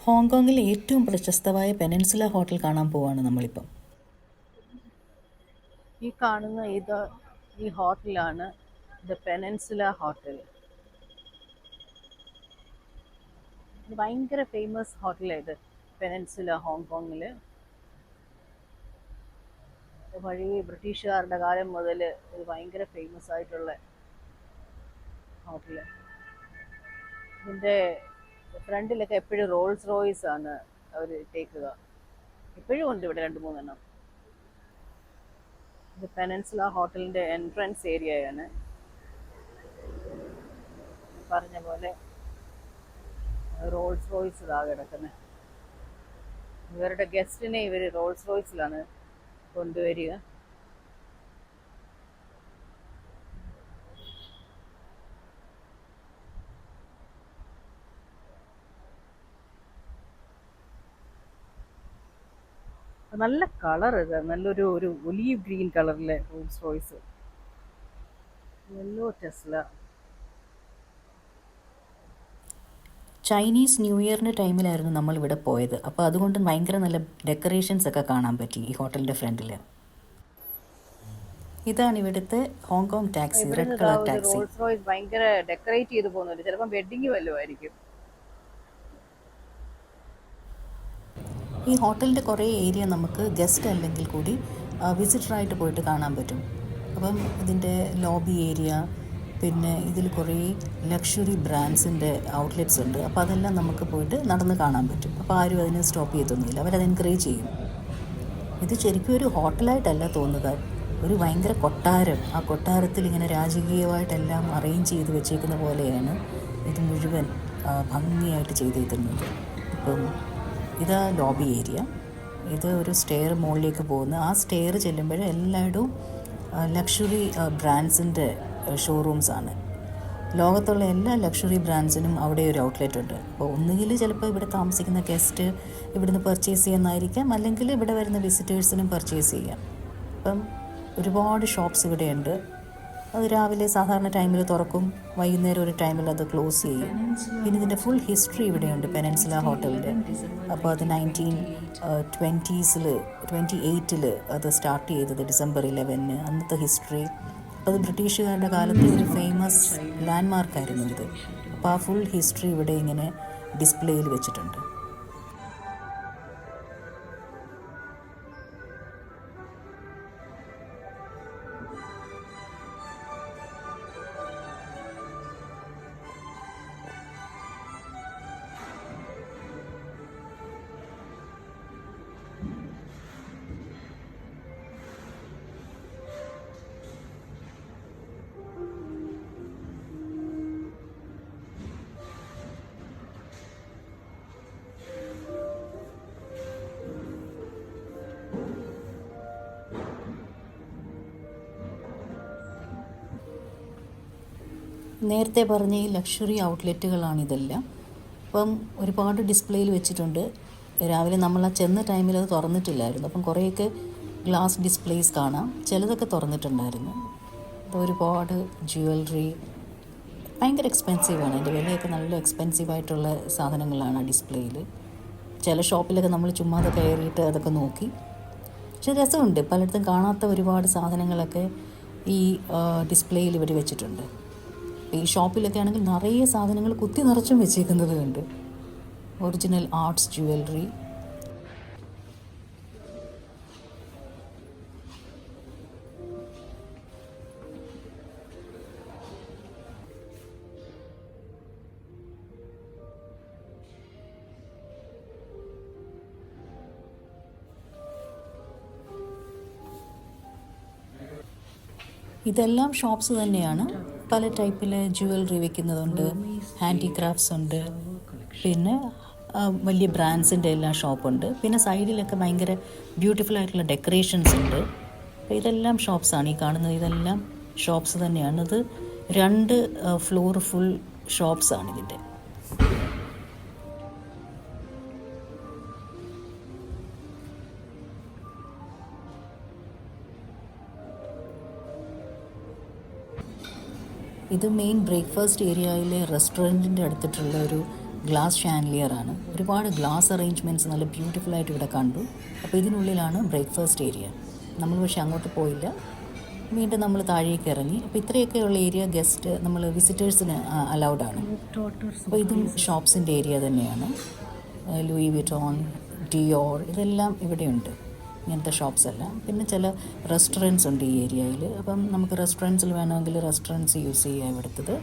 ഹോങ്കോങ്ങിലെ ഏറ്റവും പ്രശസ്തമായ peninsula hotel കാണാൻ പോവാണ് നമ്മളിപ്പം. ഈ കാണുന്ന ഈ ഹോട്ടലാണ് ദ പെനിൻസുല ഹോട്ടൽ. ഇത് ഭയങ്കര ഫേമസ് ഹോട്ടലാണ് ഇത്. പെനിൻസുല ഹോങ്കോങ്ങിൽ പഴയ ബ്രിട്ടീഷുകാരുടെ കാലം മുതൽ ഇത് ഭയങ്കര ഫേമസ് ആയിട്ടുള്ള ഹോട്ടല്. ഇതിൻ്റെ ഫ്രണ്ടിലൊക്കെ എപ്പോഴും റോൾസ് റോയ്സ് ആണ് അവർ ഇട്ടേക്കുക. ഇപ്പോഴും ഉണ്ട് ഇവിടെ 2-3 ഇത് പെനിൻസുല ഹോട്ടലിൻ്റെ എൻട്രൻസ് ഏരിയയാണ്. പറഞ്ഞ പോലെ റോൾസ് റോയ്സ് ഇതാ കിടക്കുന്നത്. ഇവരുടെ ഗസ്റ്റിനെ ഇവർ റോൾസ് റോയ്സിലാണ് കൊണ്ടുവരിക. നല്ല കളർ, ഇത് നല്ലൊരു ഒലീവ് ഗ്രീൻ കളറിലെ Rolls Royce. Yellow Tesla. Chinese new ഇയറിൻ്റെ ടൈമിലായിരുന്നു നമ്മളിവിടെ പോയത്. അപ്പോൾ അതുകൊണ്ട് ഭയങ്കര നല്ല ഡെക്കറേഷൻസ് ഒക്കെ കാണാൻ പറ്റി ഈ ഹോട്ടലിൻ്റെ ഫ്രണ്ടിൽ. ഇതാണ് ഇവിടുത്തെ Hong Kong taxi, red colour taxi. Rolls Royce ഭയങ്കര ഡെക്കറേറ്റ് ചെയ്ത് പോകുന്നുണ്ട്. ചിലപ്പോൾ വെഡിങ് വല്ലതും ആയിരിക്കും. ഈ ഹോട്ടലിൻ്റെ കുറേ ഏരിയ നമുക്ക് ഗസ്റ്റ് അല്ലെങ്കിൽ കൂടി വിസിറ്ററായിട്ട് പോയിട്ട് കാണാൻ പറ്റും. അപ്പം ഇതിൻ്റെ ലോബി ഏരിയ, പിന്നെ ഇതിൽ കുറേ ലക്ഷറി ബ്രാൻഡ്സിൻ്റെ ഔട്ട്ലെറ്റ്സ് ഉണ്ട്. അപ്പോൾ അതെല്ലാം നമുക്ക് പോയിട്ട് നടന്ന് കാണാൻ പറ്റും. അപ്പോൾ ആരും അതിനെ സ്റ്റോപ്പ് ചെയ്തൊന്നുമില്ല, അവരത് എൻകറേജ് ചെയ്യും. ഇത് ശരിക്കും ഒരു ഹോട്ടലായിട്ടല്ല തോന്നുക, ഒരു ഭയങ്കര കൊട്ടാരം. ആ കൊട്ടാരത്തിൽ ഇങ്ങനെ രാജകീയമായിട്ടെല്ലാം അറേഞ്ച് ചെയ്ത് വെച്ചേക്കുന്ന പോലെയാണ് ഇത് മുഴുവൻ ഭംഗിയായിട്ട് ചെയ്തിരിക്കുന്നത്. ഇപ്പം ഇതാ ലോബി ഏരിയ. ഇത് ഒരു സ്റ്റെയർ മുകളിലേക്ക് പോകുന്നു. ആ സ്റ്റെയർ ചെല്ലുമ്പോൾ എല്ലായിടവും ലക്ഷറി ബ്രാൻഡ്സിൻ്റെ ഷോറൂംസാണ്. ലോകത്തുള്ള എല്ലാ ലക്ഷറി ബ്രാൻഡ്സിനും അവിടെ ഒരു ഔട്ട്ലെറ്റ് ഉണ്ട്. അപ്പോൾ ഒന്നുകിൽ ചിലപ്പോൾ ഇവിടെ താമസിക്കുന്ന ഗസ്റ്റ് ഇവിടുന്ന് പർച്ചേസ് ചെയ്യുന്നതായിരിക്കാം, അല്ലെങ്കിൽ ഇവിടെ വരുന്ന വിസിറ്റേഴ്സിനും പർച്ചേസ് ചെയ്യാം. അപ്പം ഒരുപാട് ഷോപ്സ് ഇവിടെയുണ്ട്. അത് രാവിലെ സാധാരണ ടൈമിൽ തുറക്കും, വൈകുന്നേരം ഒരു ടൈമിൽ അത് ക്ലോസ് ചെയ്യും. പിന്നെ ഇതിൻ്റെ ഫുൾ ഹിസ്റ്ററി ഇവിടെയുണ്ട് പെനിൻസുല ഹോട്ടലിൻ്റെ. അപ്പോൾ അത് 1928 അത് സ്റ്റാർട്ട് ചെയ്തത് ഡിസംബർ 11 അന്നത്തെ ഹിസ്റ്ററി. അപ്പോൾ അത് ബ്രിട്ടീഷുകാരുടെ കാലത്തെ ഒരു ഫേമസ് ലാൻഡ്മാർക്കായിരുന്നു ഇത്. അപ്പോൾ ആ ഫുൾ ഹിസ്റ്ററി ഇവിടെ ഇങ്ങനെ ഡിസ്പ്ലേയിൽ വെച്ചിട്ടുണ്ട്. നേരത്തെ പറഞ്ഞ ഈ ലക്ഷറി ഔട്ട്ലെറ്റുകളാണിതെല്ലാം. അപ്പം ഒരുപാട് ഡിസ്പ്ലേയിൽ വെച്ചിട്ടുണ്ട്. രാവിലെ നമ്മൾ ആ ചെന്ന ടൈമിൽ അത് തുറന്നിട്ടില്ലായിരുന്നു. അപ്പം കുറേയൊക്കെ ഗ്ലാസ് ഡിസ്പ്ലേസ് കാണാം, ചിലതൊക്കെ തുറന്നിട്ടുണ്ടായിരുന്നു. ഒരുപാട് ജ്വല്ലറി, ഭയങ്കര എക്സ്പെൻസീവാണ്. അതിൻ്റെ വിലയൊക്കെ നല്ല എക്സ്പെൻസീവായിട്ടുള്ള സാധനങ്ങളാണ് ആ ഡിസ്പ്ലേയിൽ. ചില ഷോപ്പിലൊക്കെ നമ്മൾ ചുമ്മാതെ കയറിയിട്ട് അതൊക്കെ നോക്കി. പക്ഷെ രസമുണ്ട്, പലയിടത്തും കാണാത്ത ഒരുപാട് സാധനങ്ങളൊക്കെ ഈ ഡിസ്പ്ലേയിൽ ഇവർ വെച്ചിട്ടുണ്ട്. ഈ ഷോപ്പിലൊക്കെ ആണെങ്കിൽ നിറയെ സാധനങ്ങൾ കുത്തി നിറച്ചും വെച്ചേക്കുന്നത് ഉണ്ട്. Original arts jewellery. ഇതെല്ലാം ഷോപ്സ് തന്നെയാണ്. പല ടൈപ്പിൽ ജ്വല്ലറി വെക്കുന്നതുണ്ട്, ഹാൻഡിക്രാഫ്റ്റ്സ് ഉണ്ട്, പിന്നെ വലിയ ബ്രാൻഡ്സിൻ്റെ എല്ലാം ഷോപ്പുണ്ട്. പിന്നെ സൈഡിലൊക്കെ ഭയങ്കര ബ്യൂട്ടിഫുൾ ആയിട്ടുള്ള ഡെക്കറേഷൻസ് ഉണ്ട്. അപ്പോൾ ഇതെല്ലാം ഷോപ്സാണ്. ഈ കാണുന്നത് ഇതെല്ലാം ഷോപ്സ് തന്നെയാണ്. ഇത് 2 ഫ്ലോർ ഫുൾ ഷോപ്സാണ് ഇതിൻ്റെ. ഇത് മെയിൻ ബ്രേക്ക്ഫാസ്റ്റ് ഏരിയയിലെ റെസ്റ്റോറൻറ്റിൻ്റെ അടുത്തിട്ടുള്ള ഒരു ഗ്ലാസ് ഷാൻലിയറാണ്. ഒരുപാട് ഗ്ലാസ് അറേഞ്ച്മെൻറ്റ്സ് നല്ല ബ്യൂട്ടിഫുള്ളായിട്ട് ഇവിടെ കണ്ടു. അപ്പോൾ ഇതിനുള്ളിലാണ് ബ്രേക്ക്ഫാസ്റ്റ് ഏരിയ. നമ്മൾ പക്ഷേ അങ്ങോട്ട് പോയില്ല, വീണ്ടും നമ്മൾ താഴേക്ക് ഇറങ്ങി. അപ്പോൾ ഇത്രയൊക്കെയുള്ള ഏരിയ നമ്മൾ വിസിറ്റേഴ്സിന് അലൗഡാണ്. അപ്പോൾ ഇതും ഷോപ്സിൻ്റെ ഏരിയ തന്നെയാണ്. ലൂയി വിറ്റോൺ, ഡിയോർ ഇതെല്ലാം ഇവിടെയുണ്ട്, ഇങ്ങനത്തെ ഷോപ്സ് എല്ലാം. പിന്നെ ചില റെസ്റ്റോറൻറ്റ്സ് ഉണ്ട് ഈ ഏരിയയിൽ. അപ്പം നമുക്ക് റെസ്റ്റോറൻറ്റ്സിൽ വേണമെങ്കിൽ റെസ്റ്റോറൻറ്റ്സ് യൂസ് ചെയ്യാം ഇവിടുത്തത്.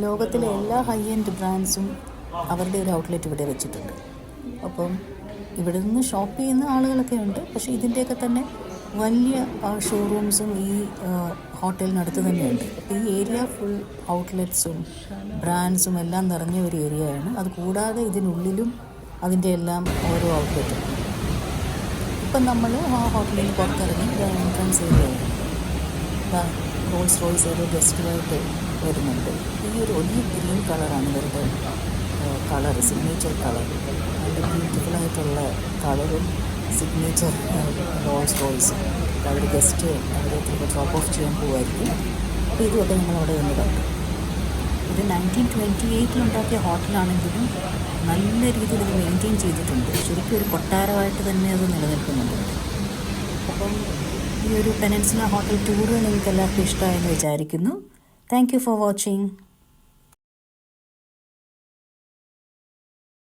ലോകത്തിലെ എല്ലാ ഹൈ എൻഡ് ബ്രാൻഡ്സും അവരുടെ ഒരു ഔട്ട്ലെറ്റ് ഇവിടെ വെച്ചിട്ടുണ്ട്. അപ്പം ഇവിടെ നിന്ന് ഷോപ്പ് ചെയ്യുന്ന ആളുകളൊക്കെ ഉണ്ട്, പക്ഷേ ഇതിൻ്റെയൊക്കെ തന്നെ വലിയ ഷോറൂംസും ഈ ഹോട്ടലിനടുത്ത് തന്നെയുണ്ട്. അപ്പോൾ ഈ ഏരിയ ഫുൾ ഔട്ട്ലെറ്റ്സും ബ്രാൻഡ്സും എല്ലാം നിറഞ്ഞ ഒരു ഏരിയയാണ്. അതുകൂടാതെ ഇതിനുള്ളിലും അതിൻ്റെ എല്ലാം ഓരോ ഔട്ട്ലെറ്റും. ഇപ്പം നമ്മൾ ആ ഹോട്ടലിൽ നിന്ന് പുറത്തിറങ്ങി എൻട്രൻസ് ഏരിയയാണ്. റോൾസ് റോയ്സ് ഏതോ ഗസ്റ്റുമായിട്ട് വരുന്നുണ്ട്. ഈ ഒരു ഒലീവ് ഗ്രീൻ കളറാണ് ഇവരുടെ കളർ, സിഗ്നേച്ചർ കളർ. നല്ല ബ്യൂട്ടിഫുള്ളായിട്ടുള്ള കളറും സിഗ്നേച്ചർ റോൾസ് റോയ്സും. അവർ ഗസ്റ്റ് അവിടെ ചിലപ്പോൾ ഡ്രോപ്പ് ഓഫ് ചെയ്യാൻ പോകുമായിരിക്കും. അപ്പോൾ ഇതുമൊക്കെ ഞങ്ങളവിടെ നിന്ന് കണ്ടു. ഇത് 1928 ഉണ്ടാക്കിയ ഹോട്ടലാണെങ്കിലും നല്ല രീതിയിൽ ഇത് മെയിൻറ്റെയിൻ ചെയ്തിട്ടുണ്ട്. ശരിക്കും ഒരു കൊട്ടാരമായിട്ട് തന്നെ അത് നിലനിൽക്കുന്നുണ്ട്. അപ്പം ഈ ഒരു പെനിൻസുല ഹോട്ടൽ ടൂറ് നിങ്ങൾക്ക് എല്ലാവർക്കും ഇഷ്ടമായെന്ന് വിചാരിക്കുന്നു. Thank you for watching.